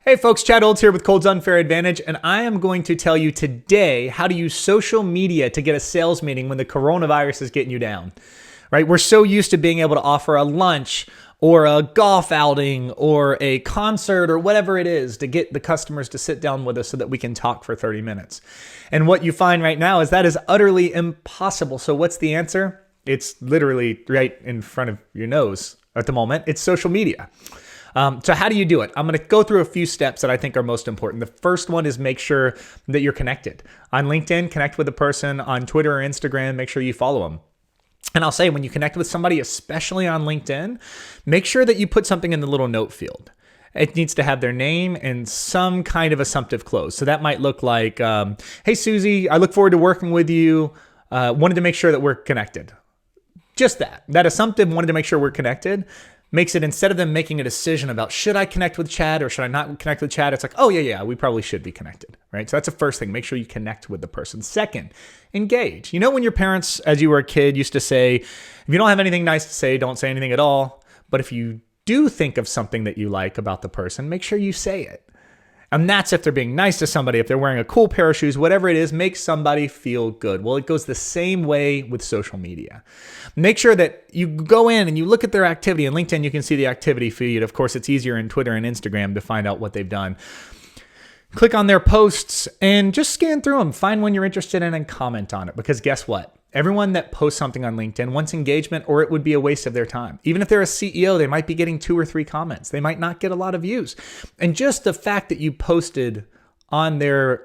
Hey folks, Chad Olds here with Cold's Unfair Advantage, and I am going to tell you today how to use social media to get a sales meeting when the coronavirus is getting you down, right? We're so used to being able to offer a lunch or a golf outing or a concert or whatever it is to get the customers to sit down with us so that we can talk for 30 minutes. And what you find right now is that is utterly impossible. So what's the answer? It's literally right in front of your nose at the moment. It's social media. So how do you do it? I'm going to go through a few steps that I think are most important. The first one is make sure that you're connected. On LinkedIn, connect with a person. On Twitter or Instagram, make sure you follow them. And I'll say when you connect with somebody, especially on LinkedIn, make sure that you put something in the little note field. It needs to have their name and some kind of assumptive close. So that might look like, hey, Susie, I look forward to working with you. Wanted to make sure that we're connected. Just that. That assumptive wanted to make sure we're connected makes it, instead of them making a decision about should I connect with Chad or should I not connect with Chad, it's like, oh yeah, we probably should be connected, right? So that's the first thing. Make sure you connect with the person. Second, engage. You know when your parents, as you were a kid, used to say, if you don't have anything nice to say, don't say anything at all. But if you do think of something that you like about the person, make sure you say it. And that's if they're being nice to somebody, if they're wearing a cool pair of shoes, whatever it is, make somebody feel good. Well, it goes the same way with social media. Make sure that you go in and you look at their activity. In LinkedIn, you can see the activity feed. Of course, it's easier in Twitter and Instagram to find out what they've done. Click on their posts and just scan through them. Find one you're interested in and comment on it. Because guess what? Everyone that posts something on LinkedIn wants engagement, or it would be a waste of their time. Even if they're a CEO, they might be getting 2 or 3 comments. They might not get a lot of views. And just the fact that you posted on their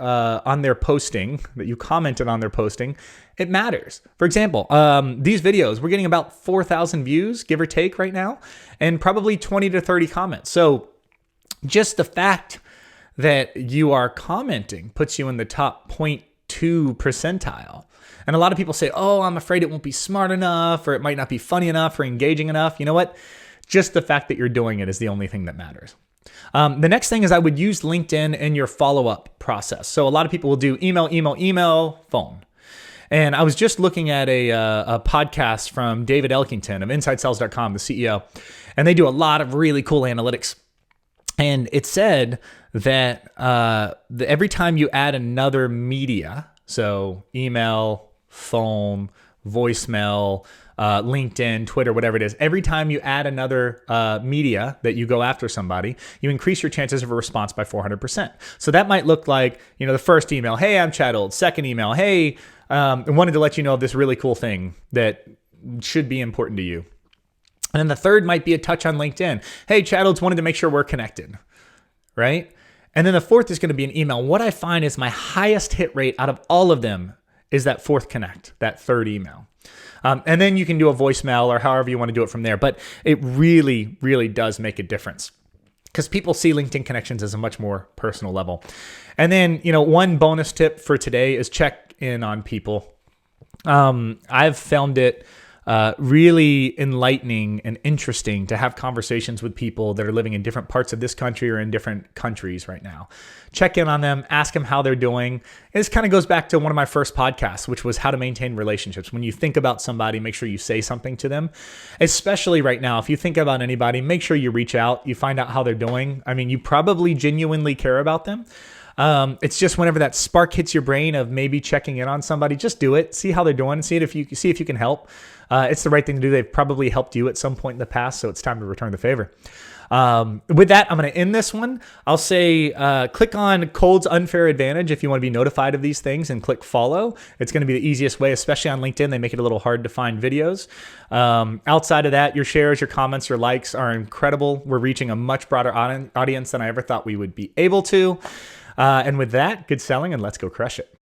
posting, that you commented on their posting, it matters. For example, these videos, we're getting about 4,000 views, give or take right now, and probably 20 to 30 comments. So just the fact that you are commenting puts you in the top 0.2 percentile. And a lot of people say, oh, I'm afraid it won't be smart enough, or it might not be funny enough or engaging enough. You know what? Just the fact that you're doing it is the only thing that matters. The next thing is I would use LinkedIn in your follow-up process. So a lot of people will do email, phone. And I was just looking at a podcast from David Elkington of InsideSales.com, the CEO, and they do a lot of really cool analytics. And it said that every time you add another media, so email, phone, voicemail, LinkedIn, Twitter, whatever it is, every time you add another media that you go after somebody, you increase your chances of a response by 400%. So that might look like, the first email, hey, I'm Chad Olds. Second email, hey, I wanted to let you know of this really cool thing that should be important to you. And then the third might be a touch on LinkedIn. Hey, Chad Olds, wanted to make sure we're connected, right? And then the fourth is going to be an email. What I find is my highest hit rate out of all of them is that fourth connect, that third email. And then you can do a voicemail or however you want to do it from there. But it really, really does make a difference because people see LinkedIn connections as a much more personal level. And then, one bonus tip for today is check in on people. I've found it really enlightening and interesting to have conversations with people that are living in different parts of this country or in different countries right now. Check in on them, ask them how they're doing. And this kind of goes back to one of my first podcasts, which was how to maintain relationships. When you think about somebody, make sure you say something to them. Especially right now, if you think about anybody, make sure you reach out, you find out how they're doing. I mean, you probably genuinely care about them. It's just whenever that spark hits your brain of maybe checking in on somebody, just do it. See how they're doing. See if you can help. It's the right thing to do. They've probably helped you at some point in the past, so it's time to return the favor. With that, I'm going to end this one. I'll say click on Cold's Unfair Advantage if you want to be notified of these things, and click follow. It's going to be the easiest way, especially on LinkedIn. They make it a little hard to find videos. Outside of that, your shares, your comments, your likes are incredible. We're reaching a much broader audience than I ever thought we would be able to. And with that, good selling, and let's go crush it.